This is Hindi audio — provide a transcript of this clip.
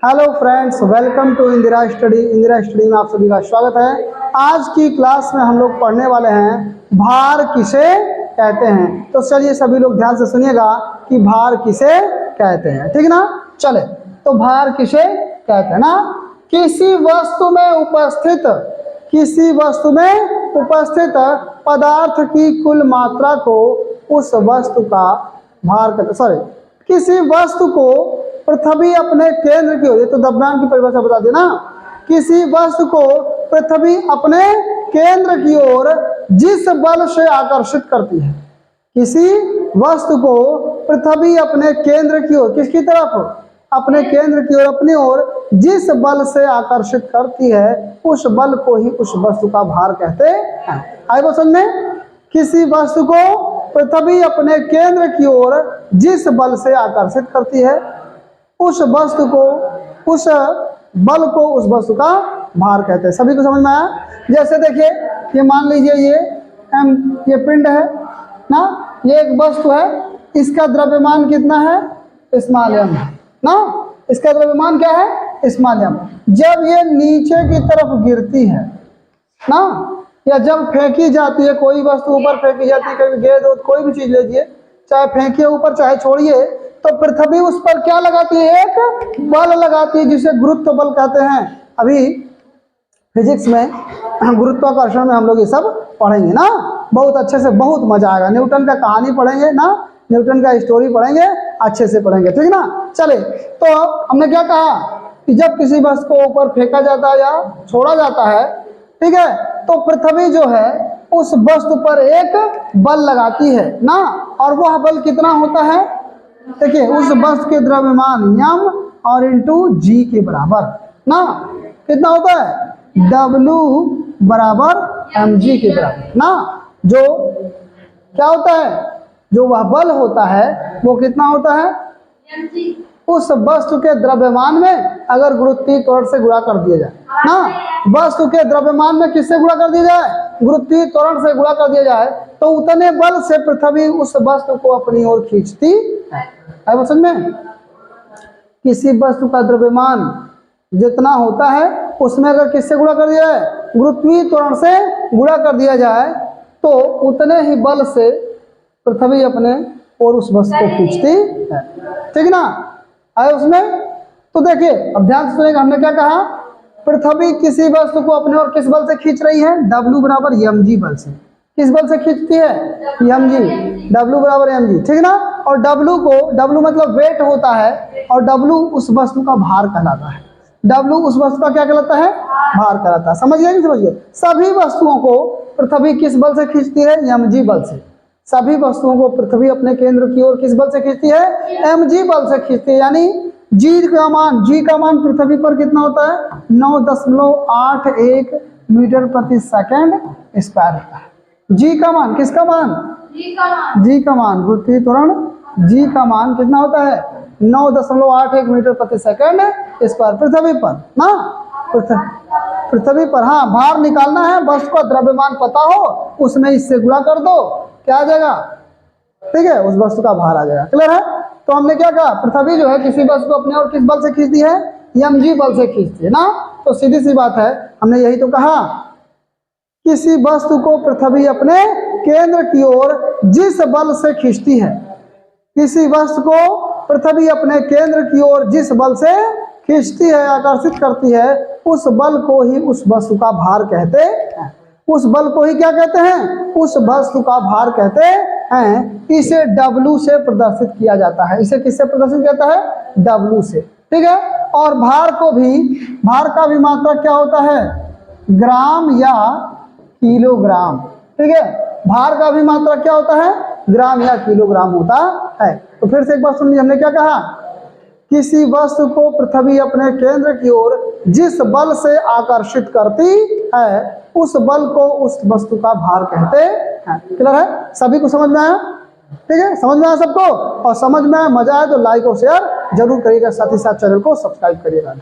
Hello friends, welcome to Indira study में आप सभी का स्वागत है। आज की क्लास में हम लोग पढ़ने वाले हैं भार किसे कहते हैं। तो चलिए सभी लोग ध्यान से सुनिएगा कि भार किसे कहते हैं, ठीक ना। चले, तो भार किसे कहते हैं ना, किसी वस्तु में उपस्थित पदार्थ की कुल मात्रा को उस वस्तु का भार कहते। किसी वस्तु को पृथ्वी अपने केंद्र की ओर, ये तो द्रव्यमान की परिभाषा बता देना। किसी वस्तु को पृथ्वी अपने केंद्र की ओर जिस बल से आकर्षित करती है, किसी वस्तु को पृथ्वी अपने केंद्र की ओर, किसकी तरफ, अपने केंद्र की ओर, अपनी ओर जिस बल से आकर्षित करती है, उस बल को ही उस वस्तु का भार कहते हैं। आए वो समझ में, किसी वस्तु को पृथ्वी अपने केंद्र की ओर जिस बल से आकर्षित करती है, उस वस्तु को, उस बल को उस वस्तु का भार कहते हैं। सभी को समझ में आया। जैसे देखिए, ये मान लीजिए ये पिंड है ना, ये एक वस्तु है, इसका द्रव्यमान कितना है, स्मॉल m है ना। इसका द्रव्यमान क्या है, स्मॉल m। जब ये नीचे की तरफ गिरती है ना, या जब फेंकी जाती है, कोई वस्तु ऊपर फेंकी जाती है, कभी गेंद हो, कोई भी चीज लीजिए, चाहे फेंकिए ऊपर चाहे छोड़िए, तो पृथ्वी उस पर क्या लगाती है, एक बल लगाती है, जिसे गुरुत्व बल कहते हैं। अभी फिजिक्स में, गुरुत्वाकर्षण में हम लोग ये सब पढ़ेंगे ना, बहुत अच्छे से, बहुत मजा आएगा। न्यूटन का कहानी पढ़ेंगे ना, न्यूटन का स्टोरी पढ़ेंगे, अच्छे से पढ़ेंगे, ठीक ना। चले, तो हमने क्या कहा कि जब किसी वस्तु को ऊपर फेंका जाता है या छोड़ा जाता है, ठीक है, तो पृथ्वी जो है उस वस्तु पर एक बल लगाती है ना। और वह बल कितना होता है, देखिए, उस वस्तु के द्रव्यमान m और इंटू जी के बराबर ना। कितना होता है, W बराबर mg के बराबर ना। जो क्या होता है, जो वह बल होता है वो कितना होता है, mg। उस वस्तु के द्रव्यमान में अगर गुरुत्वीय त्वरण से गुणा कर दिया जाए ना, वस्तु के द्रव्यमान में किससे गुणा कर दिया जाए, गुरुत्वीय त्वरण से गुणा कर दिया जाए, तो उतने बल से पृथ्वी उस वस्तु को अपनी ओर खींचती है। समझ में, किसी वस्तु का द्रव्यमान जितना होता है, उसमें अगर किससे गुणा कर दिया जाए, गुरुत्वीय त्वरण से गुणा कर दिया जाए, तो उतने ही बल से पृथ्वी अपने और उस वस्तु को खींचती है, ठीक ना। आए उसमें, तो देखिए अब ध्यान से सुनिएगा, हमने क्या कहा, पृथ्वी किसी वस्तु को अपने और किस बल से खींच रही है, W बराबर mg बल से। किस बल से खींचती है, mg, W बराबर mg, ठीक ना। और W मतलब वेट होता है, और W उस वस्तु का भार कहलाता है। W उस वस्तु का क्या कहलाता है, भार कहलाता है। समझ गए, नहीं समझ गए। सभी वस्तुओं को पृथ्वी किस बल से खींचती है, mg बल से। सभी वस्तुओं को पृथ्वी अपने केंद्र की ओर किस बल से खींचती है, mg बल से खींचती है। यानी g का मान पृथ्वी पर कितना होता है, 9.81 मीटर प्रति सेकंड स्क्वायर होता है। g का मान, किसका मान, g का मान, गुरुत्वीय त्वरण g का मान कितना होता है, 9.81 मीटर प्रति सेकंड स्क्वायर पृथ्वी पर ना। पृथ्वी पर, हाँ, भार निकालना है, वस्तु का द्रव्यमान पता हो, उसमें इससे गुणा कर दो, क्या आ जाएगा, ठीक है, उस वस्तु का भार आ जाएगा। क्लियर है। तो हमने क्या कहा, पृथ्वी जो है किसी वस्तु को अपने और किस बल से खींचती है, mg बल से खींचती है ना। तो सीधी सी बात है, हमने यही तो कहा, किसी वस्तु को पृथ्वी अपने केंद्र की ओर जिस बल से खींचती है, किसी वस्तु को पृथ्वी अपने केंद्र की ओर जिस बल से खींचती है, आकर्षित करती है, उस बल को ही उस वस्तु का भार कहते हैं। उस बल को ही क्या कहते हैं, उस वस्तु का भार कहते हैं। इसे W से प्रदर्शित किया जाता है। इसे किससे प्रदर्शित किया जाता है, W से, ठीक है। और भार का भी मात्रा क्या होता है, ग्राम या किलोग्राम, ठीक है। भार का भी मात्रा क्या होता है, ग्राम या किलोग्राम होता है। तो फिर से एक बार सुन लीजिए, हमने क्या कहा, किसी वस्तु को पृथ्वी अपने केंद्र की ओर जिस बल से आकर्षित करती है, उस बल को उस वस्तु का भार कहते हैं। क्लियर है, सभी को समझ में आया, ठीक है, समझ में आया सबको। और समझ में आया, मजा आया तो लाइक और शेयर जरूर करिएगा, साथ ही साथ चैनल को सब्सक्राइब करिएगा।